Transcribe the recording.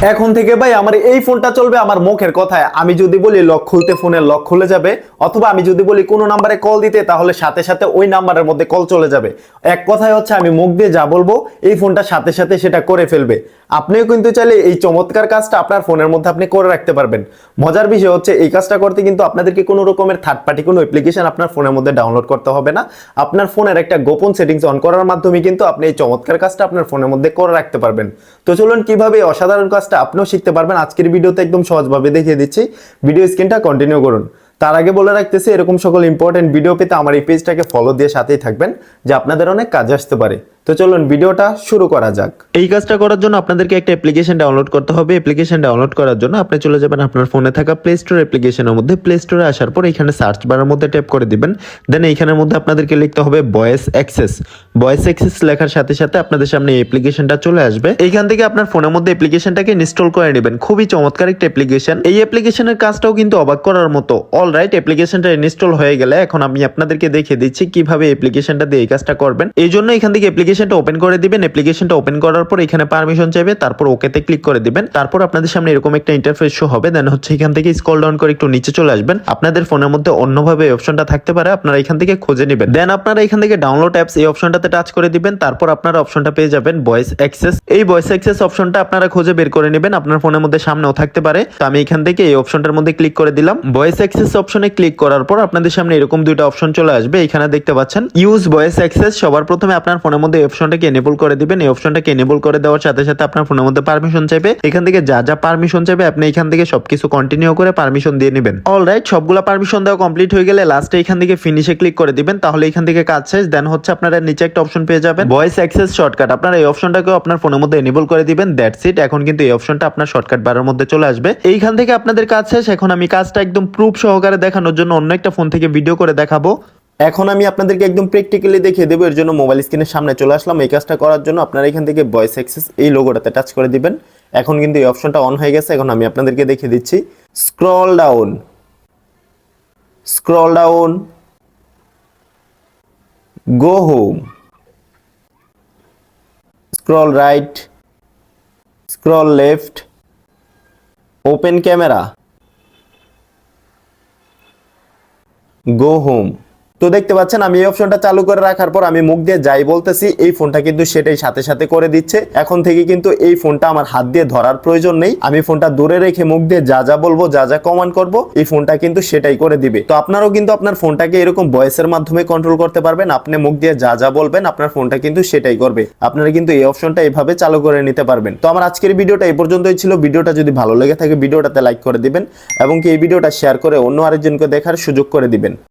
এখন থেকে ভাই আমার এই ফোনটা চলবে আমার মুখের কথায়। আমি যদি বলি লক খুলতে ফোনের লক খুলে যাবে, অথবা আমি যদি বলি কোনো নাম্বারে কল দিতে তাহলে সাথে সাথে ওই নাম্বারের মধ্যে কল চলে যাবে। এক কথায় হচ্ছে আমি মুখ দিয়ে যা বলবো এই ফোনটা সাথে সাথে সেটা করে ফেলবে। আপনিও কিন্তু চাইলে এই চমৎকার কাজটা আপনার ফোনের মধ্যে আপনি করে রাখতে পারবেন। মজার বিষয় হচ্ছে এই কাজটা করতে কিন্তু আপনাদেরকে কোনো রকমের থার্ড পার্টি কোনো অ্যাপ্লিকেশন আপনার ফোনের মধ্যে ডাউনলোড করতে হবে না। আপনার ফোনের একটা গোপন সেটিংস অন করার মাধ্যমে কিন্তু আপনি এই চমৎকার কাজটা আপনার ফোনের মধ্যে করে রাখতে পারবেন। তো চলুন কিভাবে এই অসাধারণ কাজটা আপনিও শিখতে পারবেন আজকের ভিডিওতে একদম সহজভাবে দেখিয়ে দিচ্ছি। ভিডিও স্ক্রিনটা কন্টিনিউ করুন। তার আগে বলে রাখতেছি এরকম সকল ইম্পর্টেন্ট ভিডিও পেতে আমার এই পেজটাকে ফলো দিয়ে সাথেই থাকবেন, যে আপনাদের অনেক কাজে আসতে পারে। তো চলুন ভিডিওটা শুরু করা যাক। এই কাজটা করার জন্য আপনাদেরকে একটা অ্যাপ্লিকেশন ডাউনলোড করতে হবে। অ্যাপ্লিকেশন ডাউনলোড করার জন্য আপনি চলে যাবেন আপনার ফোনে থাকা প্লে স্টোর অ্যাপ্লিকেশনের মধ্যে। প্লে স্টোরে আসার পর এখানে সার্চ বারের মধ্যে ট্যাপ করে দিবেন। দেন এইখানের মধ্যে আপনাদেরকে লিখতে হবে ভয়েস অ্যাক্সেস। ভয়েস অ্যাক্সেস লেখার সাথে সাথে আপনাদের সামনে এই অ্যাপ্লিকেশনটা চলে আসবে। এইখান থেকে আপনার ফোনের মধ্যে অ্যাপ্লিকেশনটাকে ইনস্টল করে নেবেন। খুবই চমৎকার একটা অ্যাপ্লিকেশন। এই অ্যাপ্লিকেশনের কাজটাও কিন্তু অবাক করার মতো। অলরাইট, অ্যাপ্লিকেশনটা ইনস্টল হয়ে গেলে এখন আমি আপনাদেরকে দেখিয়ে দিচ্ছি কিভাবে অ্যাপ্লিকেশনটা দিয়ে এই কাজটা করবেন। এই জন্য এখান থেকে অ্যাপ্লিকেশনটা ওপেন করে দিবেন। অ্যাপ্লিকেশনটা ওপেন করার পর এখানে পারমিশন চাইবে, তারপর ওকেতে ক্লিক করে দিবেন। তারপর আপনাদের সামনে এরকম একটা ইন্টারফেস শো হবে। দেন হচ্ছে এখান থেকে স্ক্রল ডাউন করে একটু নিচে চলে আসবেন। আপনাদের ফোনের মধ্যে অন্যভাবে এই অপশনটা থাকতে পারে, আপনারা এখান থেকে খুঁজে নেবেন। দেন আপনারা এখান থেকে ডাউনলোড অ্যাপস এই অপশনটাতে টাচ করে দিবেন। তারপর আপনারা অপশনটা পেয়ে যাবেন ভয়েস অ্যাক্সেস। এই ভয়েস অ্যাক্সেস অপশনটা আপনারা খুঁজে বের করে নেবেন। আপনার ফোনের মধ্যে সামনেও থাকতে পারে। তো আমি এখান থেকে এই অপশনটার মধ্যে ক্লিক করে দিলাম। ভয়েস অ্যাক্সেস অপশনে ক্লিক করার পর আপনাদের সামনে এরকম দুইটা অপশন চলে আসবে। এখানে দেখতে পাচ্ছেন ইউজ ভয়েস অ্যাক্সেস। সবার প্রথমে আপনার ফোনের মধ্যে এই অপশনটাকে এনেবল করে দিবেন। এই অপশনটাকে এনেবল করে দেওয়ার সাথে সাথে আপনার ফোনের মধ্যে পারমিশন চাইবে। এখান থেকে যা যা পারমিশন চাইবে আপনি এখান থেকে সবকিছু কন্টিনিউ করে পারমিশন দিয়ে নেবেন। অলরাইট, সবগুলা পারমিশন দেওয়া কমপ্লিট হয়ে গেলে লাস্টে এখান থেকে ফিনিশে ক্লিক করে দিবেন। তাহলে এখান থেকে কাজ শেষ। দেন হচ্ছে আপনারা নিচে একটা অপশন পেয়ে যাবেন ভয়েস অ্যাক্সেস শর্টকাট। আপনারা এই অপশনটাকে আপনার ফোনের মধ্যে এনেবল করে দিবেন। That's it. এখন কিন্তু এই অপশনটা আপনার শর্টকাট বারের মধ্যে চলে আসবে। এইখান থেকে আপনাদের কাজ শেষ। এখন আমি কাজটা একদম প্রুফ সহকারে দেখানোর জন্য অন্য একটা ফোন থেকে ভিডিও করে দেখাবো। এখন আমি আপনাদেরকে একদম প্র্যাকটিক্যালি দেখিয়ে দেবো। এর জন্য মোবাইল স্ক্রিনের সামনে চলে আসলাম। এই কাজটা করার জন্য আপনারা এখান থেকে ভয়েস অ্যাক্সেস এই লোগোটাতে টাচ করে দিবেন। এখন কিন্তু এই অপশনটা অন হয়ে গেছে। এখন আমি আপনাদেরকে দেখিয়ে দিচ্ছি। Scroll down, scroll down, go home, scroll right, scroll left, open camera, go home. তো দেখতে পাচ্ছেন আমি এই অপশনটা চালু করে রাখার পর আমি মুখ দিয়ে যাই বলতেছি এই ফোনটা কিন্তু সেটাই সাথে সাথে করে দিচ্ছে। এখন থেকে কিন্তু এই ফোনটা আমার হাত দিয়ে ধরার প্রয়োজন নেই। আমি ফোনটা দূরে রেখে মুখ দিয়ে যা যা বলবো, যা যা কমান্ড করব, এই ফোনটা কিন্তু সেটাই করে দিবে। তো আপনারাও কিন্তু আপনার ফোনটাকে এরকম ভয়েসের মাধ্যমে কন্ট্রোল করতে পারবেন। আপনি মুখ দিয়ে যা যা বলবেন আপনার ফোনটা কিন্তু সেটাই করবে। আপনারা কিন্তু এই অপশনটা এইভাবে চালু করে নিতে পারবেন। তো আমার আজকের ভিডিওটা এই পর্যন্তই ছিল। ভিডিওটা যদি ভালো লেগে থাকে ভিডিওটাতে লাইক করে দিবেন এবং কি এই ভিডিওটা শেয়ার করে অন্য আরেকজনকে দেখার সুযোগ করে দিবেন।